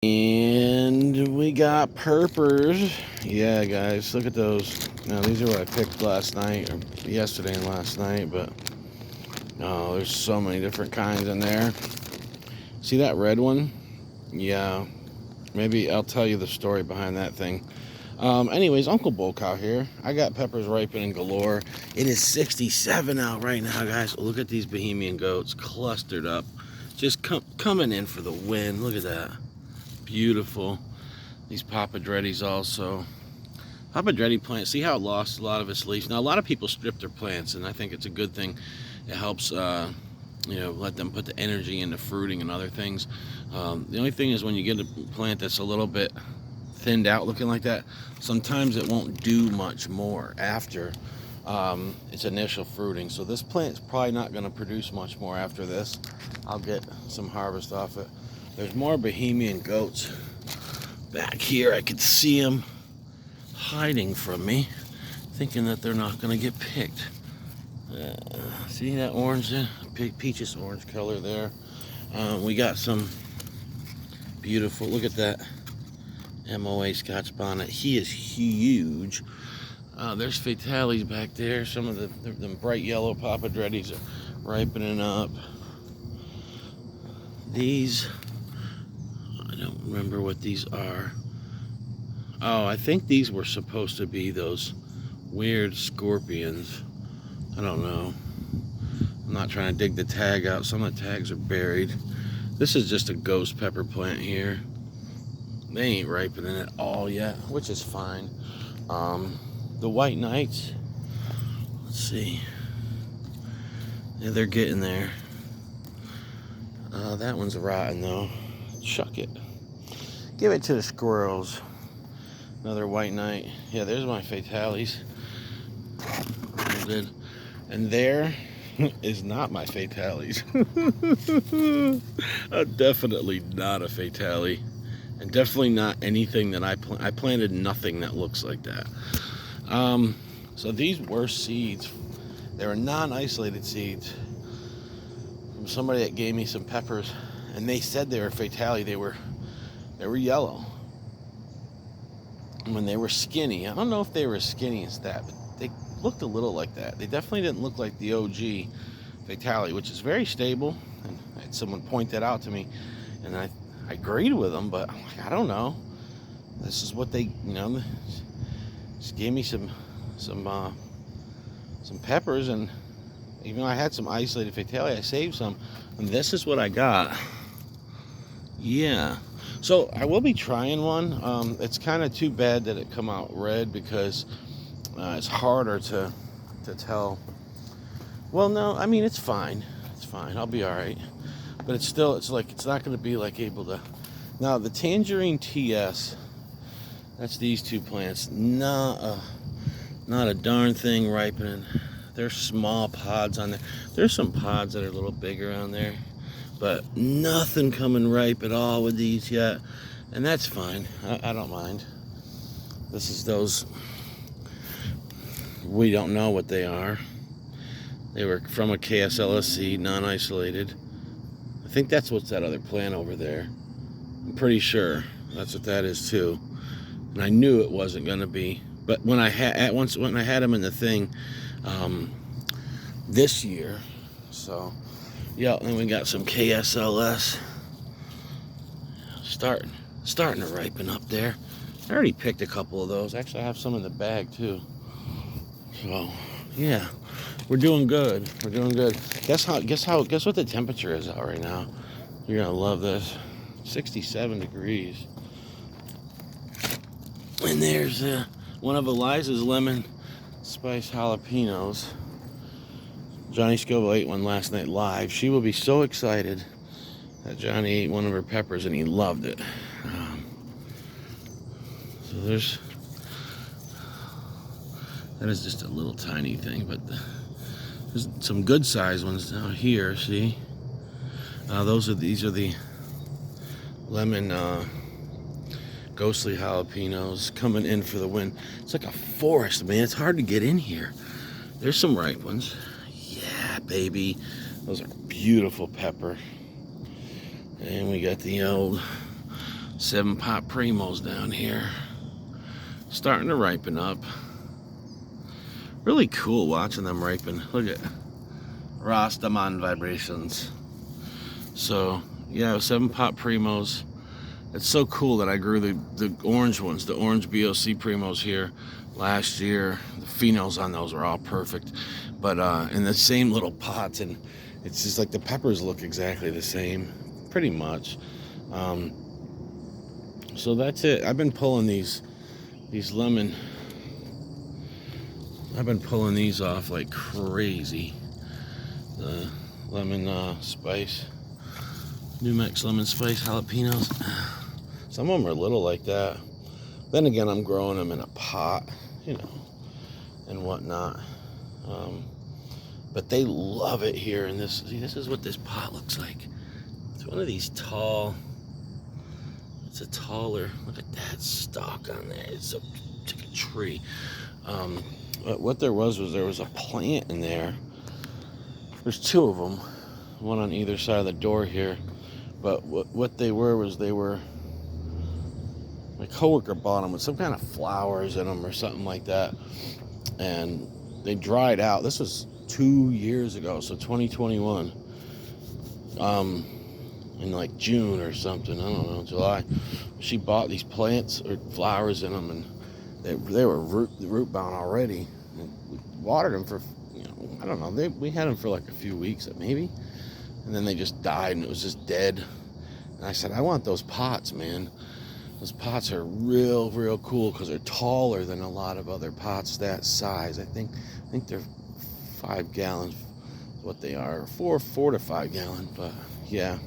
And we got purpers. Yeah, guys, look at those. Now, these are what I picked last night, or yesterday and last night, but oh, there's so many different kinds in there. See that red one? Yeah, maybe I'll tell you the story behind that thing. Anyways, Uncle Bullcow here. I got peppers ripening galore. It is 67 out right now, guys. Look at these Bohemian goats clustered up, just coming in for the win. Look at that. Beautiful. These Papadrettis also. Papadretti plant, see how it lost a lot of its leaves? Now, a lot of people strip their plants, and I think it's a good thing. It helps, let them put the energy into fruiting and other things. The only thing is when you get a plant that's a little bit thinned out looking like that, sometimes it won't do much more after its initial fruiting. So this plant's probably not going to produce much more after this. I'll get some harvest off it. There's more Bohemian goats back here. I could see them hiding from me, thinking that they're not going to get picked. See that orange there? Peachish orange color there. We got some beautiful, look at that MOA Scotch bonnet. He is huge. There's Fatales back there. Some of the bright yellow Papadrettis are ripening up. These, I don't remember what these are. Oh, I think these were supposed to be those weird scorpions. I don't know. I'm not trying to dig the tag out. Some of the tags are buried. This is just a ghost pepper plant here. They ain't ripening at all yet, which is fine. The White Knights, let's see. Yeah, they're getting there. That one's rotten though. Chuck it. Give it to the squirrels. Another White Knight. Yeah, there's my Fatales. Good. And there is not my Fatales. Definitely not a Fatale. And definitely not anything that I planted nothing that looks like that. So these were seeds. They were non-isolated seeds from somebody that gave me some peppers, and they said they were Fatale. They were yellow. When they were skinny, I don't know if they were as skinny as that, but they looked a little like that. They definitely didn't look like the OG Fatale, which is very stable. And I had someone point that out to me, and I agreed with them, but I'm like, I don't know. This is what they, just gave me some peppers, and even though I had some isolated Fatale, I saved some, and this is what I got. Yeah. So I will be trying one. It's kind of too bad that it come out red because it's harder to tell. Well, no, I mean, it's fine. It's fine. I'll be all right. But it's not going to be like able to. Now, the Tangerine TS, that's these two plants. Not a darn thing ripening. There's small pods on there. There's some pods that are a little bigger on there. But nothing coming ripe at all with these yet. And that's fine. I don't mind. This is those, we don't know what they are. They were from a KSLS seed, non-isolated. I think that's what's that other plant over there. I'm pretty sure that's what that is too. And I knew it wasn't going to be. But when I had them in the thing this year, so yeah, and we got some KSLS starting to ripen up there. I already picked a couple of those. Actually, I have some in the bag too. So yeah, we're doing good. We're doing good. Guess what the temperature is out right now? You're gonna love this. 67 degrees. And there's one of Eliza's lemon spice jalapenos. Johnny Scoville ate one last night live. She will be so excited that Johnny ate one of her peppers and he loved it. So that is just a little tiny thing, but there's some good sized ones down here. See, these are the lemon ghostly jalapenos coming in for the win. It's like a forest, man. It's hard to get in here. There's some ripe ones. Yeah, baby. Those are beautiful pepper. And we got the old 7-pot primos down here. Starting to ripen up. Really cool watching them ripen. Look at Rastaman vibrations. So, yeah, 7-pot primos. It's so cool that I grew the orange ones, the orange BOC primos here last year. The phenols on those are all perfect. But in the same little pots, and it's just like the peppers look exactly the same, pretty much. So that's it. I've been pulling these lemon. I've been pulling these off like crazy. The lemon spice, New Mex lemon spice jalapenos. Some of them are little like that. Then again, I'm growing them in a pot, you know, and whatnot. But they love it here. And this is what this pot looks like. It's one of these tall. It's a taller. Look at that stalk on there. It's like a tree. But what there was a plant in there. There's 2 of them, one on either side of the door here. But what they were my coworker bought them with some kind of flowers in them or something like that, and they dried out. This was 2 years ago, so 2021, in like June or something, I don't know, July. She bought these plants or flowers in them, and they were root bound already. And we watered them for, you know, I don't know, we had them for like a few weeks maybe, and then they just died and it was just dead. And I said, I want those pots, man. Those pots are real cool because they're taller than a lot of other pots that size. I think they're 5 gallons, what they are, 4 to 5 gallon. But yeah.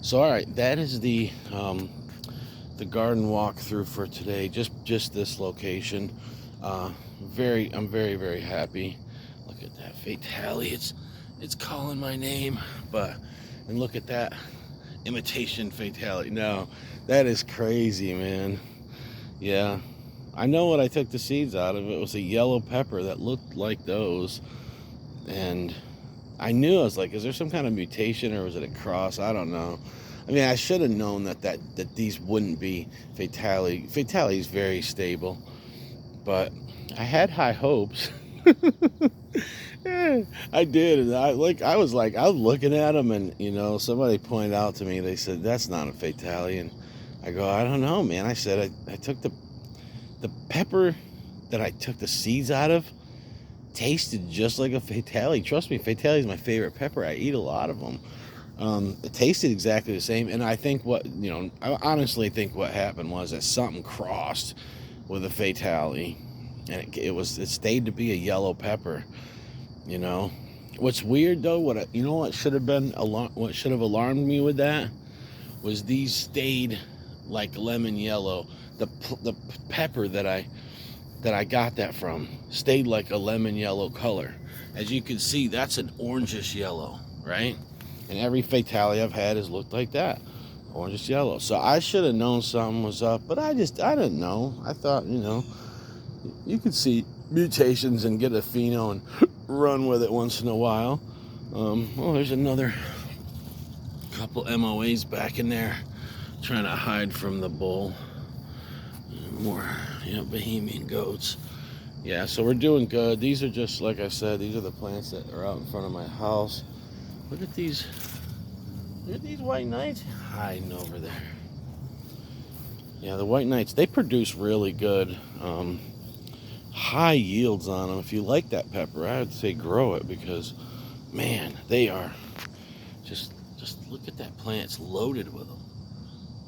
So all right, that is the garden walkthrough for today. Just this location. I'm very happy. Look at that Fatale. It's calling my name. And look at that imitation Fatale. No, that is crazy, man. Yeah, I know what I took the seeds out of. It was a yellow pepper that looked like those, and I knew, I was like, is there some kind of mutation or was it a cross? I don't know. I mean, I should have known that these wouldn't be Fatale. Fatale is very stable, but I had high hopes. I did, and I was looking at them, and you know, somebody pointed out to me. They said that's not a Fatale, and I go, I don't know, man. I said I took the pepper that I took the seeds out of. Tasted just like a Fatale. Trust me, Fatale is my favorite pepper. I eat a lot of them. It tasted exactly the same, and I think I honestly think what happened was that something crossed with a Fatale, and it stayed to be a yellow pepper. You know, what's weird though, what should have alarmed me with that was these stayed like lemon yellow. The pepper that I got that from stayed like a lemon yellow color. As you can see, that's an orangish yellow, right? And every Fatale I've had has looked like that, orangish yellow. So I should have known something was up, but I didn't know. I thought, you could see mutations and get a pheno and run with it once in a while. There's another couple MOAs back in there trying to hide from the bull. More, Bahamian goats. Yeah, so we're doing good. These are just, like I said, these are the plants that are out in front of my house. Look at these white knights hiding over there. Yeah, the white knights, they produce really good, high yields on them. If you like that pepper, I would say grow it, because, man, they are just look at that plant. It's loaded with them,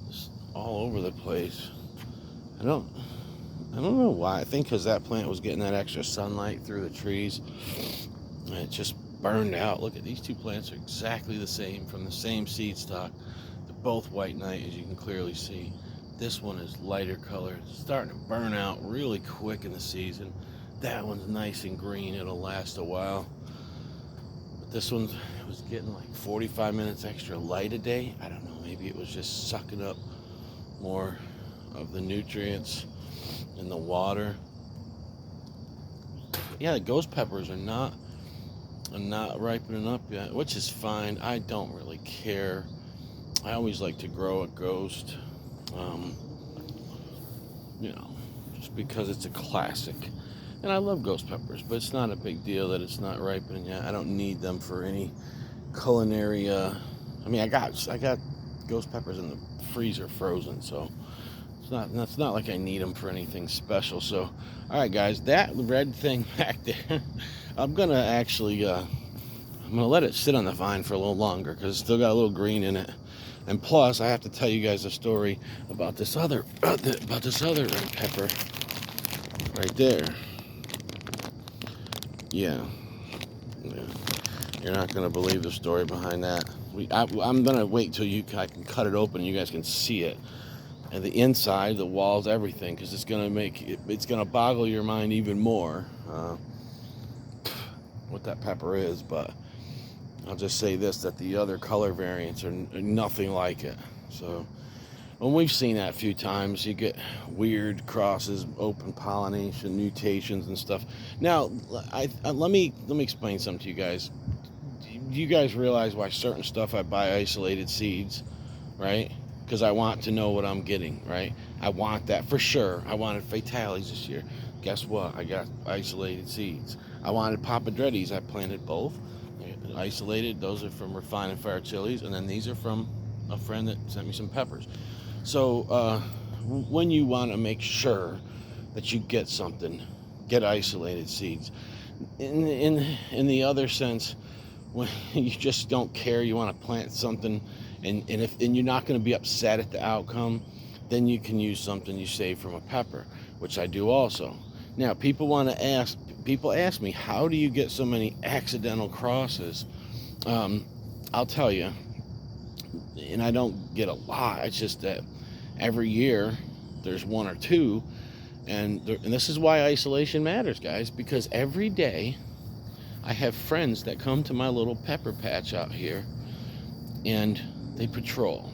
just all over the place. I don't know why. I think because that plant was getting that extra sunlight through the trees, and it just burned out. Look at these 2 plants are exactly the same, from the same seed stock. They're both white knight, as you can clearly see. This one is lighter colored. It's starting to burn out really quick in the season. That one's nice and green. It'll last a while. But this one was getting like 45 minutes extra light a day. I don't know. Maybe it was just sucking up more of the nutrients in the water. Yeah, the ghost peppers are not ripening up yet, which is fine. I don't really care. I always like to grow a ghost. Um, you know, just because it's a classic. And I love ghost peppers, but it's not a big deal that it's not ripening yet. I don't need them for any culinary. I mean, I got ghost peppers in the freezer frozen, so it's not like I need them for anything special. So, all right, guys, that red thing back there, I'm gonna actually I'm gonna let it sit on the vine for a little longer because it's still got a little green in it. And plus, I have to tell you guys a story about this other red pepper right there. Yeah. You're not gonna believe the story behind that. I'm gonna wait till I can cut it open and you guys can see it. And the inside, the walls, everything, because it's gonna boggle your mind even more what that pepper is. But I'll just say this, that the other color variants are nothing like it. So when we've seen that a few times, you get weird crosses, open pollination, mutations and stuff. Now, let me explain something to you guys. Do you guys realize why certain stuff I buy isolated seeds, right? Because I want to know what I'm getting, right? I want that for sure. I wanted fatalities this year. Guess what? I got isolated seeds. I wanted papadrettis. I planted both. Isolated. Those are from Refined and Fire chilies, and then these are from a friend that sent me some peppers. So when you want to make sure that you get something, get isolated seeds. In the other sense, when you just don't care, you want to plant something, and you're not going to be upset at the outcome, then you can use something you save from a pepper, which I do also. Now, people ask me, how do you get so many accidental crosses? I'll tell you, and I don't get a lot. It's just that every year there's one or two, and this is why isolation matters, guys, because every day I have friends that come to my little pepper patch out here and they patrol.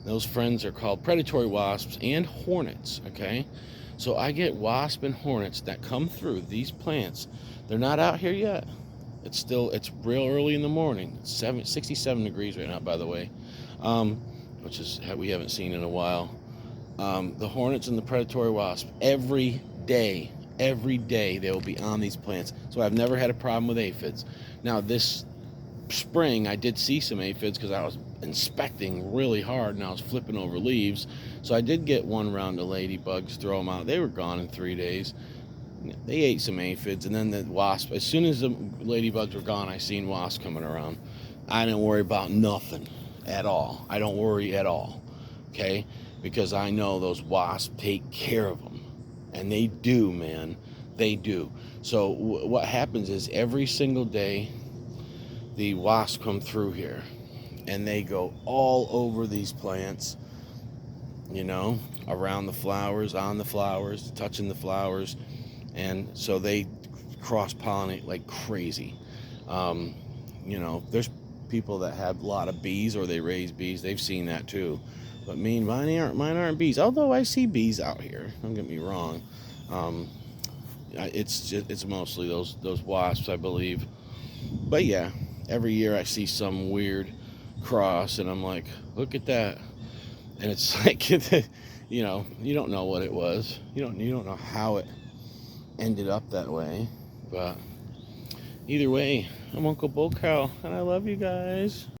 Those friends are called predatory wasps and hornets, okay? So I get wasp and hornets that come through these plants. They're not out here yet. It's real early in the morning. It's 67 degrees right now, by the way, which is we haven't seen in a while. The hornets and the predatory wasp, every day they will be on these plants. So I've never had a problem with aphids. Now this spring I did see some aphids because I was inspecting really hard and I was flipping over leaves. So I did get one round of ladybugs, throw them out. They were gone in 3 days. They ate some aphids, and then the wasp, as soon as the ladybugs were gone, I seen wasps coming around. I didn't worry about nothing at all. I don't worry at all, okay? Because I know those wasps take care of them. And they do, man. They do. So what happens is every single day, the wasps come through here. And they go all over these plants, around the flowers, on the flowers, touching the flowers. And so they cross-pollinate like crazy. There's people that have a lot of bees or they raise bees. They've seen that too. But mine aren't bees. Although I see bees out here. Don't get me wrong. It's mostly those wasps, I believe. But yeah, every year I see some weird cross, and I'm like, look at that. And it's like, you don't know what it was. You don't know how it ended up that way. But either way, I'm Uncle Bull Cow, and I love you guys.